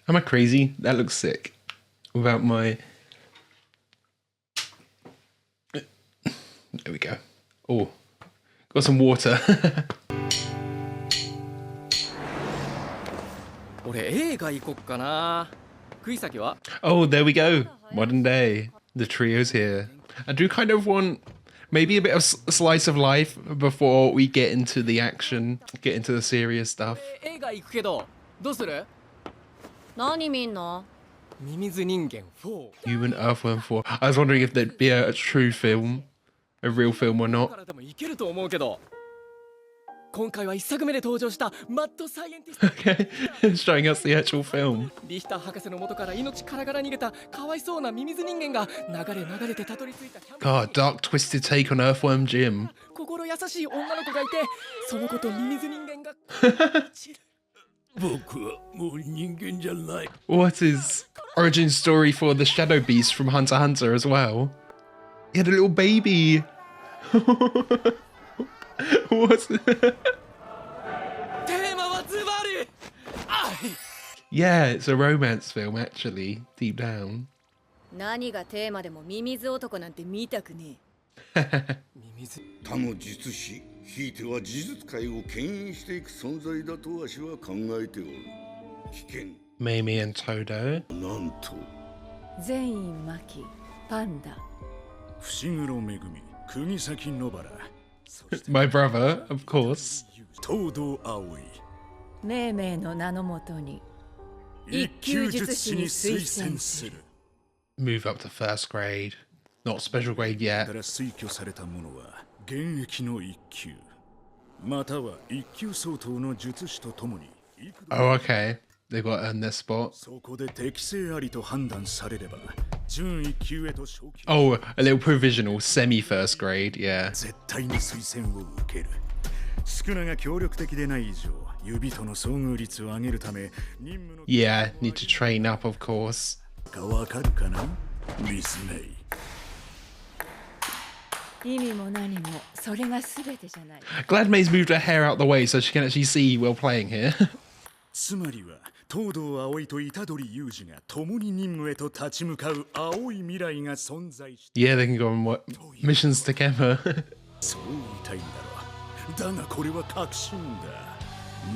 Am I crazy? That looks sick. Without my... There we go. Oh, got some water. Oh, there we go. Modern day. The trio's here. I do kind of want maybe a bit of slice of life before we get into the action, get into the serious stuff. Human Earthworm 4. I was wondering if there'd be a true film, a real film or not. Okay, showing us the actual film. God, dark twisted take on Earthworm Jim. What is origin story for the Shadow Beast from Hunter x Hunter as well? He had a little baby. What's Yeah, it's a romance film actually, deep down. 何がテーマでもミミズ男なんて見たくねえ。他の術師、ひいては呪術界を牽引していく存在だとわしは考えておる。危険。Mimi and Todo. なんと。全員マキ、パンダ。伏黒めぐみ、釘崎野原。My brother, of course. 東堂葵。命名の名のもとに。一級術師に推薦する。Move up to first grade. Not special grade yet. 推挙された者は現役の一級。または一級相当の術師とともに。Oh, okay. They've got to earn their spot. そこで適性ありと判断されれば、準一級へと昇級。Oh, a little provisional semi first grade, yeah. 絶対に推薦を受ける。少なが協力的でない以上。Yeah, need to train up, of course. Glad May's moved her hair out the way so she can actually see while playing here. Yeah, they can go on what missions together. だがこれは確信だ。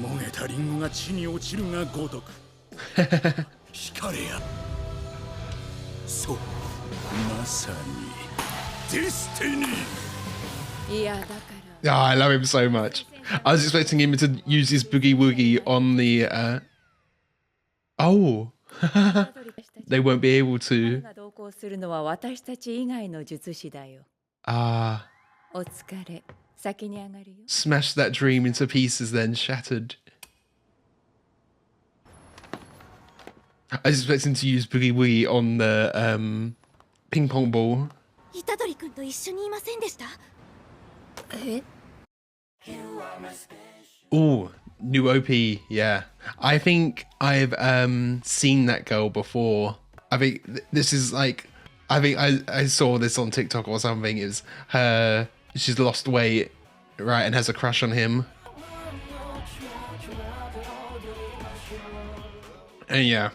もげたリンゴが地に落ちるがごとく。光れや。そう、まさにディスティニー。いやだから。Oh, I love him so much. I was expecting him to use his boogie woogie on the. Oh, they won't be able to. Ah. Smashed that dream into pieces, then shattered. I was expecting to use Boogie Woogie on the ping pong ball. Oh, new OP, yeah. I think I've seen that girl before. I think this is like, I think I saw this on TikTok or something. It was her. She's lost weight, right, and has a crush on him. And yeah,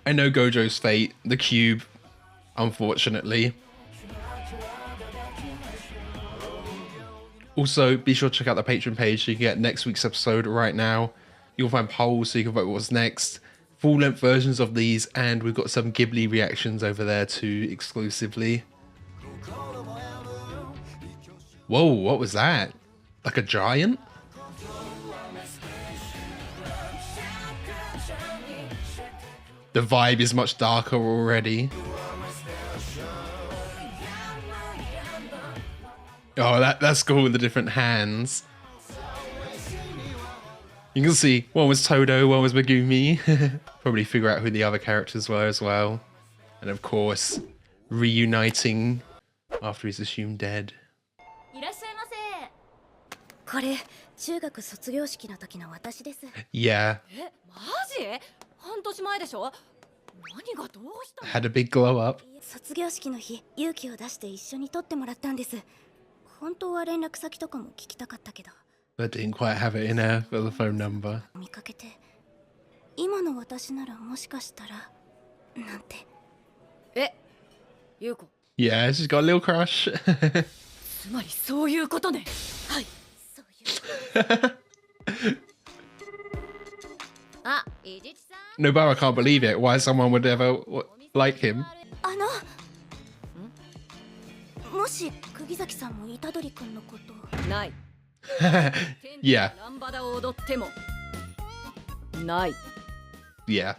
I know Gojo's fate, the cube, unfortunately. Also, be sure to check out the Patreon page so you can get next week's episode right now. You'll find polls so you can vote what's next. Full-length versions of these, and we've got some Ghibli reactions over there too, exclusively. Whoa, what was that? Like a giant? The vibe is much darker already. Oh, that's cool with the different hands. You can see one was Todo, one was Megumi. Probably figure out who the other characters were as well. And of course, reuniting after he's assumed dead. Yeah. Had a big glow up. But didn't quite have it in her for the phone number. 今の私ならもしかしたらなんて。え、優子。Yeah, she's got a little crush. つまりそういうことね。はい。そういう。あ、伊地知さん。Nobara can't believe it. Why someone would ever like him? もし釘崎さんも虎杖君のこと。ない。Yeah. ランバダを踊ってもない。Yeah.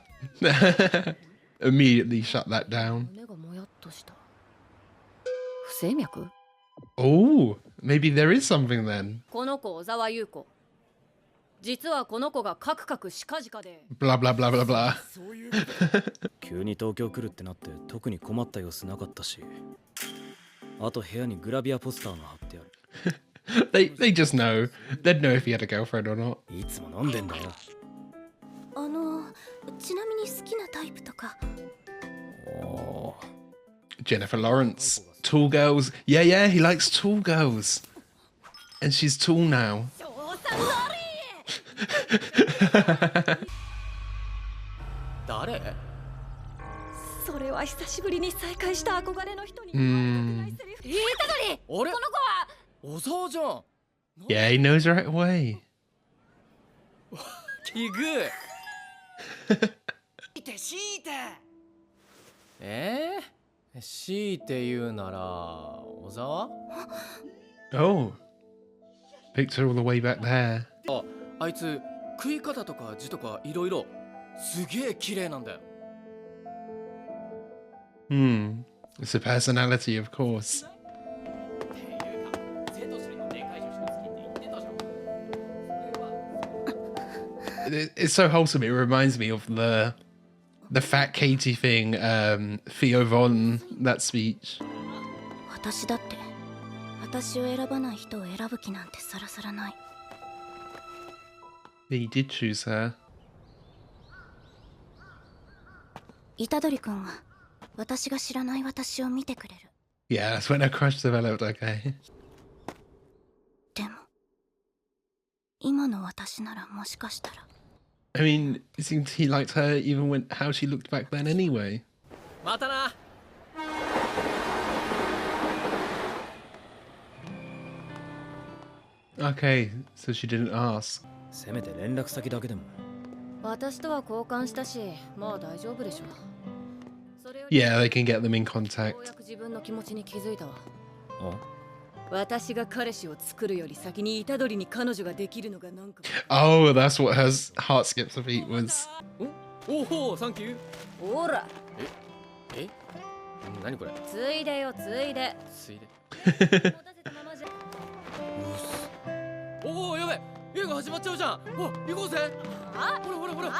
Immediately shut that down. 胸がもやっとした。不整脈？ Oh, maybe there is something then. この子小沢優子。実はこの子がカクカクしかじかで。Blah blah blah blah blah. 急に東京来るってなって特に困った様子なかったし。あと部屋にグラビアポスターが貼ってある。They just know. They'd know if he had a girlfriend or not. いつも飲んでんだよ。ちなみに好きなタイプとか。Jennifer Lawrence. Tall girls. Yeah, yeah, he likes tall girls. And she's tall now. 誰？それは久しぶりに再会した憧れの人に。あれ？この子は小沢じゃん。Yeah, he knows right away. 奇遇。強いて。強いて言うなら小沢？ Oh. Picked her all the way back there. あいつ食い方とか字とかいろいろすげえ綺麗なんだよ。Hmm. It's a personality, of course. It's so wholesome. It reminds me of the fat Katie thing, Theo Von, that speech. 私だって私を選ばない人を選ぶ気なんてさらさらない。 He did choose her. 虎杖君は私が知らない私を見てくれる。 Yeah, that's when her crush developed, okay. でも今の私ならもしかしたら。 I mean, it seemed he liked her even when how she looked back then anyway. またな。Okay, so she didn't ask. せめて連絡先だけでも。私とは交換したし、まあ大丈夫でしょ。 Yeah, they can get them in contact. ようやく自分の気持ちに気づいたわ。あ？私が彼氏を作るより先に虎杖に彼女ができるのがなんか。 Oh, that's what her heart skips a beat was. おお、サンキュー。ほら。え？何これ？ついでよ、ついで。ついで。おお、やべ。映画始まっちゃうじゃん。お、行こうぜ。ほらほらほら。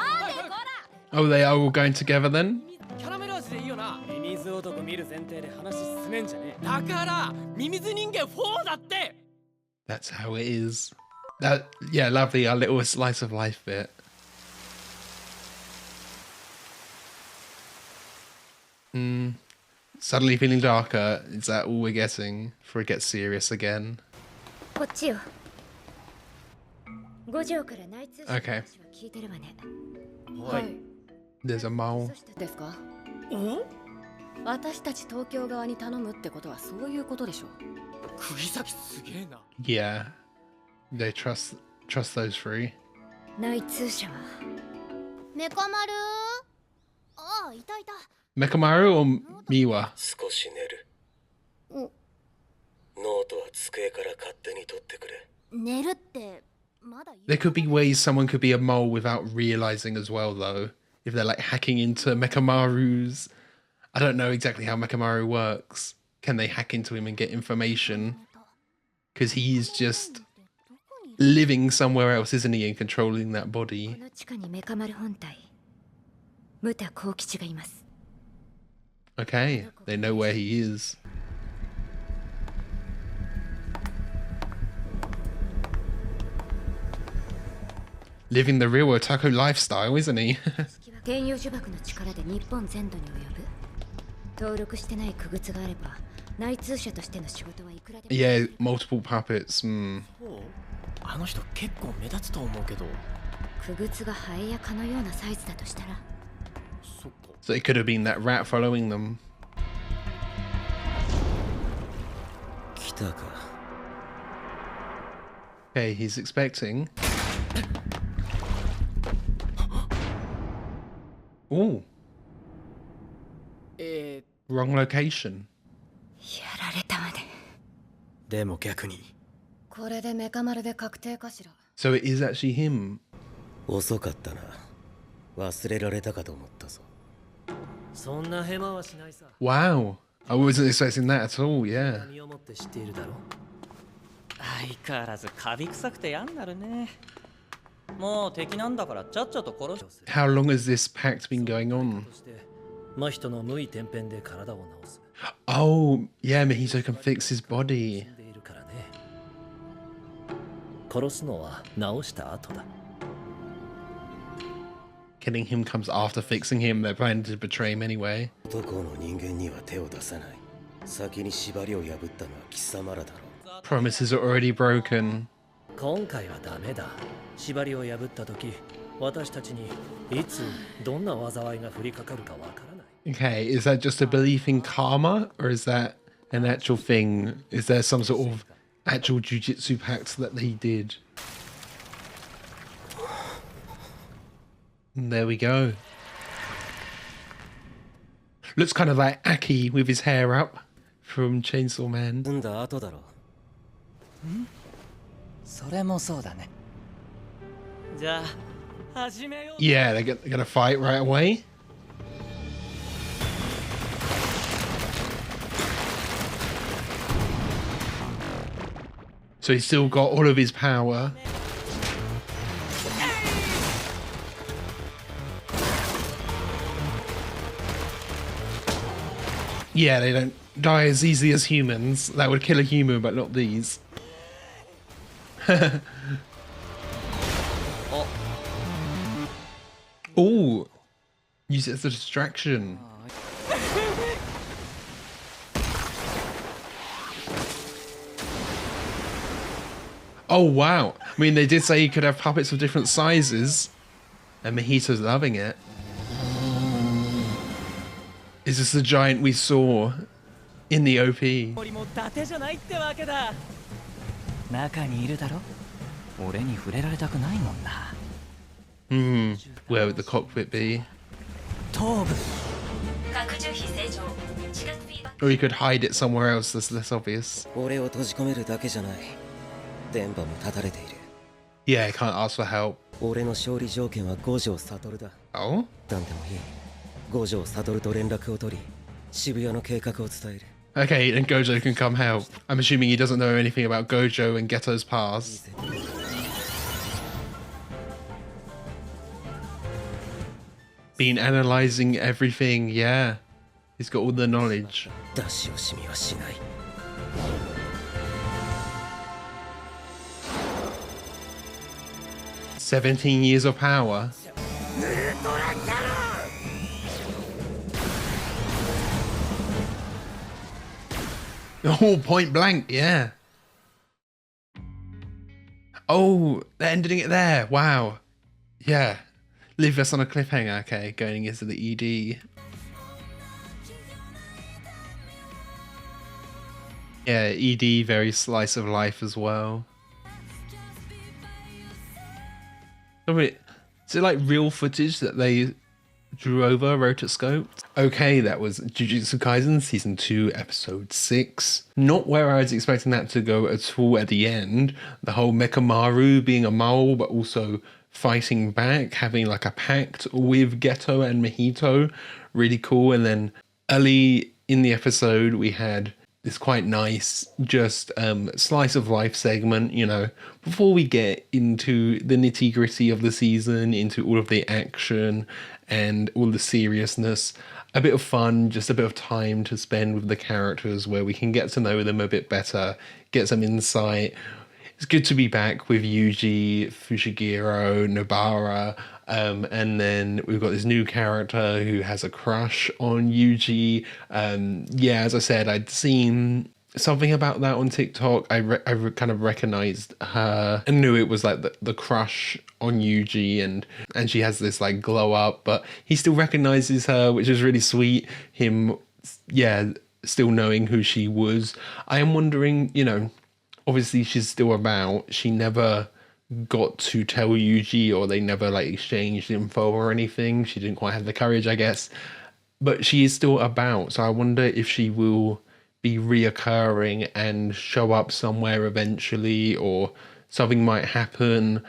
Oh, they are all going together then? キャラメル味でいいよな。ミミズ男見る前提で話進めんじゃねえ。だからミミズ人間4だって。 That's how it is. That, yeah, lovely, our little slice of life bit. Suddenly feeling darker. Is that all we're getting before it gets serious again? こっちよ。五条から内通者の話は聞いてるわね。はい。 There's a mole. ですか？私たち東京側に頼むってことはそういうことでしょ。釘崎すげえな。 Yeah. They trust those three. 内通者はメカ丸。ああ、いたいた。 Mekamaru or Miwa? 少し寝る。ノートは机から勝手に取ってくれ。寝るってまだ。 There could be ways someone could be a mole without realizing as well, though. If they're like hacking into Mekamaru's... I don't know exactly how Mekamaru works. Can they hack into him and get information? Because he's just living somewhere else, isn't he, and controlling that body. この地下にメカ丸本体、ムタ幸吉がいます。 Okay, they know where he is. Living the real otaku lifestyle, isn't he? 天遊呪縛の力で日本全土に及ぶ。登録してない傀儡があれば、内通者としての仕事はいくらでも。 Yeah, multiple puppets. あの人結構目立つと思うけど。So it could have been that rat following them. Okay, he's expecting. Ooh. Wrong location. So it is actually him. Wow. I wasn't expecting that at all, yeah. How long has this pact been going on? Oh, yeah, Mahito can fix his body. Killing him comes after fixing him. They're planning to betray him anyway. Promises are already broken. Okay, is that just a belief in karma, or is that an actual thing? Is there some sort of actual jujutsu pact that they did? And there we go. Looks kind of like Aki with his hair up from Chainsaw Man. Yeah, they're gonna fight right away. So he's still got all of his power. Yeah, they don't die as easy as humans. That would kill a human, but not these. Oh, use it as a distraction. Oh wow! I mean, they did say you could have puppets of different sizes, and Mahito's loving it. Is this the giant we saw in the OP? Where would the cockpit be? Or you could hide it somewhere else that's less obvious. Yeah, I can't ask for help. Oh? Okay, and Gojo can come help. I'm assuming he doesn't know anything about Gojo and Geto's past. Been analyzing everything, yeah. He's got all the knowledge. 17 years of power. Oh, point blank, yeah. Oh, they're ending it there. Wow. Yeah. Leave us on a cliffhanger, okay, going into the ED. Yeah, ED, very slice of life as well. Oh wait, is it like real footage that they drew over, rotoscoped? Okay, that was Jujutsu Kaisen Season 2, Episode 6. Not where I was expecting that to go at all at the end. The whole Mekamaru being a mole, but also fighting back, having like a pact with Geto and Mahito. Really cool. And then early in the episode, we had this quite nice just slice of life segment, you know, before we get into the nitty gritty of the season, into all of the action and all the seriousness. A bit of fun, just a bit of time to spend with the characters where we can get to know them a bit better, get some insight. It's good to be back with Yuji, Fushiguro, Nobara, and then we've got this new character who has a crush on Yuji. Yeah, as I said, I'd seen something about that on TikTok. I kind of recognized her and knew it was like the crush on Yuji, and she has this like glow up, but he still recognizes her, which is really sweet. Him, yeah, still knowing who she was. I am wondering, you know, obviously she's still about. She never got to tell Yuji, or they never like exchanged info or anything. She didn't quite have the courage, I guess. But she is still about, so I wonder if she will be reoccurring and show up somewhere eventually, or something might happen.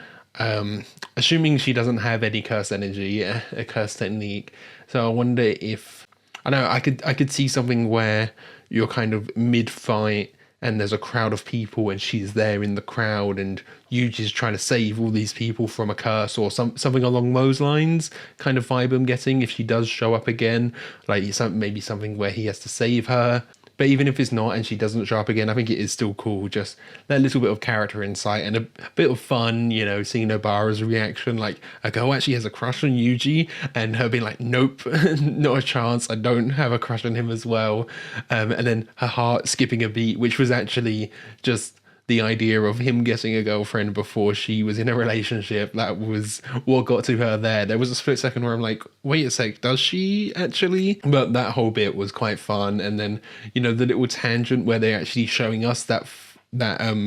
Assuming she doesn't have any curse energy, a curse technique. So I wonder if, I know, I could see something where you're kind of mid-fight and there's a crowd of people and she's there in the crowd and Yuji's trying to save all these people from a curse, or something along those lines, kind of vibe I'm getting if she does show up again. Like maybe something where he has to save her. But even if it's not and she doesn't show up again, I think it is still cool. Just that little bit of character insight and a bit of fun, you know, seeing Nobara's reaction. Like, a girl actually has a crush on Yuji, and her being like, nope, not a chance. I don't have a crush on him as well. And then her heart skipping a beat, which was actually just the idea of him getting a girlfriend before she was in a relationship. That was what got to her there. There was a split second where I'm like, wait a sec, does she actually? But that whole bit was quite fun. And then, you know, the little tangent where they're actually showing us that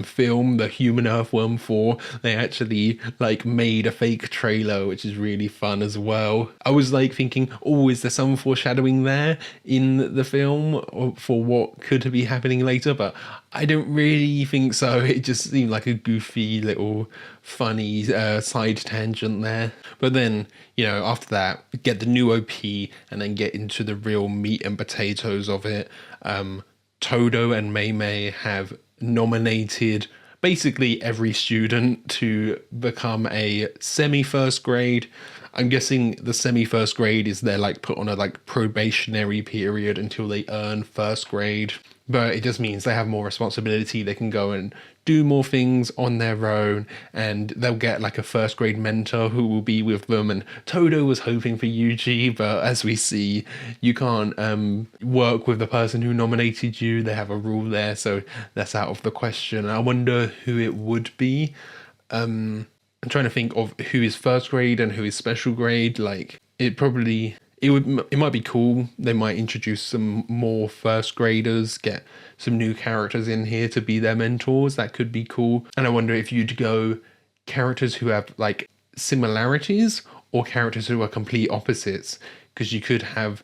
film, the Human Earthworm 4, they actually like made a fake trailer, which is really fun as well. I was like thinking, oh, is there some foreshadowing there in the film for what could be happening later? But I don't really think so. It just seemed like a goofy little funny side tangent there. But then, you know, after that, get the new OP and then get into the real meat and potatoes of it. Todo and Mei Mei have nominated basically every student to become a semi-first grade. I'm guessing the semi-first grade is they're like put on a like probationary period until they earn first grade. But it just means they have more responsibility. They can go and do more things on their own, and they'll get like a first grade mentor who will be with them. And Todo was hoping for Yuji, but as we see, you can't work with the person who nominated you. They have a rule there, so that's out of the question. I wonder who it would be. I'm trying to think of who is first grade and who is special grade. Like, it might be cool. They might introduce some more first graders, get some new characters in here to be their mentors. That could be cool. And I wonder if you'd go characters who have like similarities or characters who are complete opposites, because you could have,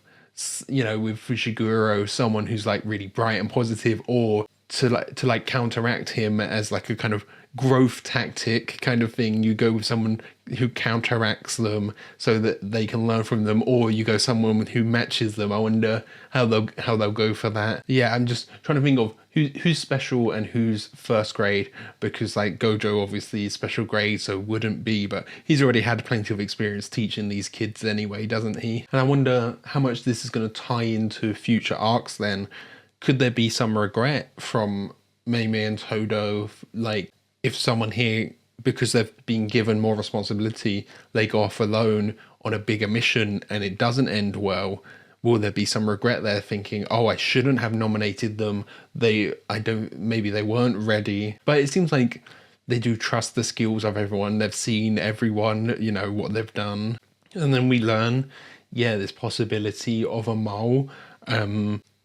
you know, with Fushiguro, someone who's like really bright and positive, or to counteract him as like a kind of growth tactic kind of thing. You go with someone who counteracts them so that they can learn from them, or you go someone who matches them. I wonder how they'll go for that. Yeah, I'm just trying to think of who's special and who's first grade, because like Gojo obviously is special grade, so wouldn't be, but he's already had plenty of experience teaching these kids anyway, doesn't he? And I wonder how much this is going to tie into future arcs then. Could there be some regret from Mei Mei and Todo, like if someone here, because they've been given more responsibility, they go off alone on a bigger mission and it doesn't end well? Will there be some regret there, thinking, oh, I shouldn't have nominated them, maybe they weren't ready? But it seems like they do trust the skills of everyone. They've seen everyone, you know, what they've done. And then we learn, yeah, this possibility of a mole,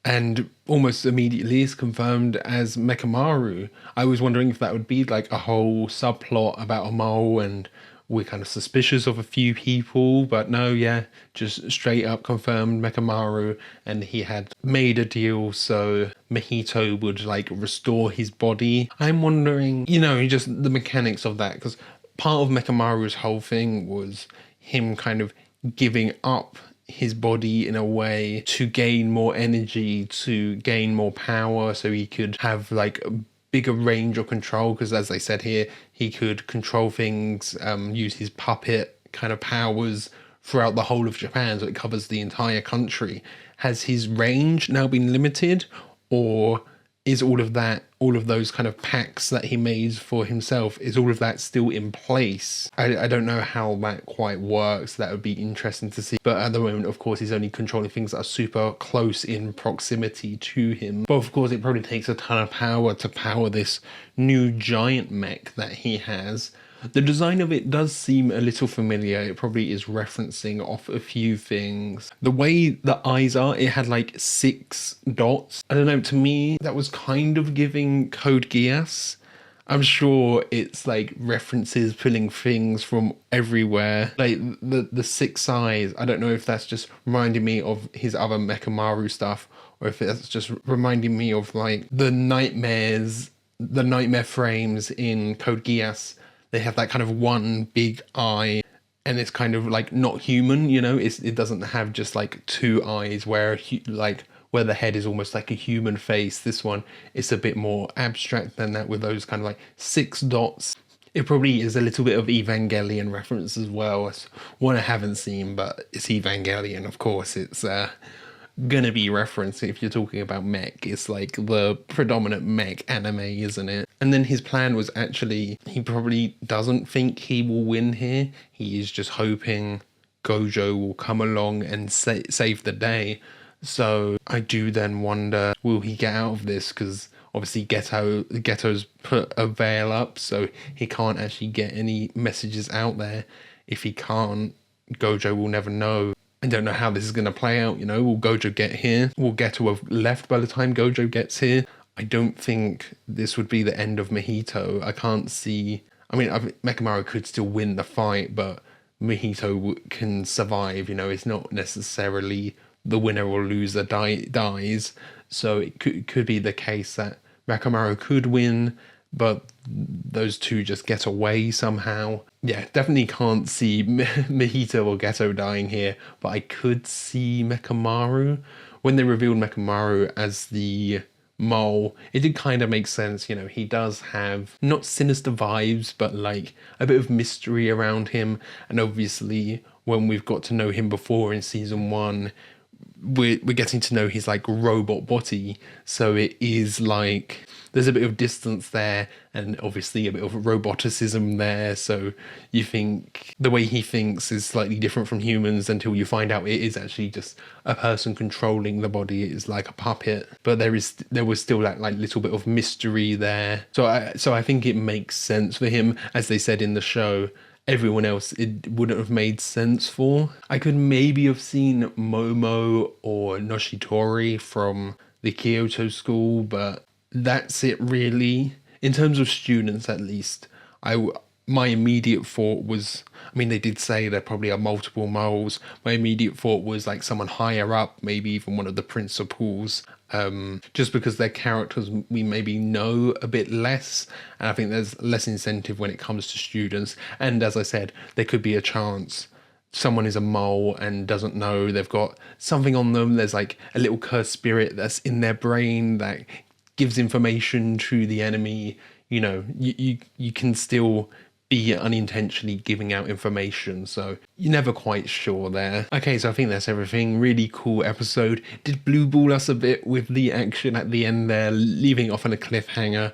and almost immediately is confirmed as Mekamaru. I was wondering if that would be like a whole subplot about a mole and we're kind of suspicious of a few people, but no, yeah, just straight up confirmed Mekamaru, and he had made a deal so Mahito would like restore his body. I'm wondering, you know, just the mechanics of that, because part of Mekamaru's whole thing was him kind of giving up his body in a way to gain more energy, to gain more power, so he could have like a bigger range of control, because as they said here, he could control things, use his puppet kind of powers throughout the whole of Japan, so it covers the entire country. Has his range now been limited, or is all of those kind of pacts that he made for himself, is all of that still in place? I don't know how that quite works. That would be interesting to see. But at the moment, of course, he's only controlling things that are super close in proximity to him. But of course, it probably takes a ton of power to power this new giant mech that he has. The design of it does seem a little familiar. It probably is referencing off a few things. The way the eyes are, it had like 6 dots. I don't know, to me, that was kind of giving Code Geass. I'm sure it's like references pulling things from everywhere. Like the 6 eyes, I don't know if that's just reminding me of his other Mechamaru stuff, or if it's just reminding me of like the nightmare frames in Code Geass. They have that kind of one big eye, and it's kind of like not human, you know. It doesn't have just like 2 eyes where the head is almost like a human face. This one is a bit more abstract than that, with those kind of like 6 dots. It probably is a little bit of Evangelion reference as well. It's one I haven't seen, but it's Evangelion, of course. It's gonna be referenced if you're talking about mech. It's like the predominant mech anime, isn't it? And then his plan was actually, he probably doesn't think he will win here. He is just hoping Gojo will come along and save the day. So I do then wonder, will he get out of this? Because obviously Ghetto's put a veil up, so he can't actually get any messages out there. If he can't, Gojo will never know. I don't know how this is going to play out, you know. Will Gojo get here? Will Ghetto have left by the time Gojo gets here? I don't think this would be the end of Mojito. I can't see... I mean, Mechamaru could still win the fight, but Mojito can survive, you know. It's not necessarily the winner or loser dies. So it could be the case that Mechamaru could win, but those two just get away somehow. Yeah, definitely can't see Mojito or Ghetto dying here, but I could see Mechamaru. When they revealed Mechamaru as the mole, it did kind of make sense, you know. He does have not sinister vibes, but like a bit of mystery around him. And obviously, when we've got to know him before in season 1, we're getting to know his like robot body, so it is like there's a bit of distance there, and obviously a bit of roboticism there. So you think the way he thinks is slightly different from humans, until you find out it is actually just a person controlling the body. It is like a puppet, but there was still that like little bit of mystery there. So I think it makes sense for him. As they said in the show, everyone else it wouldn't have made sense for. I could maybe have seen Momo or Noshitori from the Kyoto school, but that's it really. In terms of students, at least, my immediate thought was, I mean, they did say there probably are multiple moles. My immediate thought was like someone higher up, maybe even one of the principals, just because their characters we maybe know a bit less, and I think there's less incentive when it comes to students. And as I said, there could be a chance someone is a mole and doesn't know they've got something on them. There's like a little cursed spirit that's in their brain that gives information to the enemy. You know, you can still be unintentionally giving out information, so you're never quite sure there. Okay, so I think that's everything. Really cool episode. Did blue ball us a bit with the action at the end there, leaving off on a cliffhanger.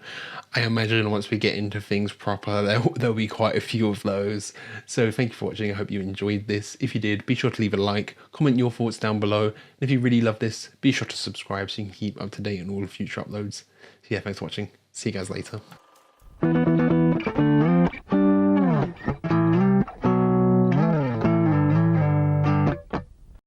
I imagine once we get into things proper, there'll be quite a few of those. So thank you for watching. I hope you enjoyed this. If you did, be sure to leave a like, comment your thoughts down below. And if you really love this, be sure to subscribe so you can keep up to date on all future uploads. So yeah, thanks for watching. See you guys later.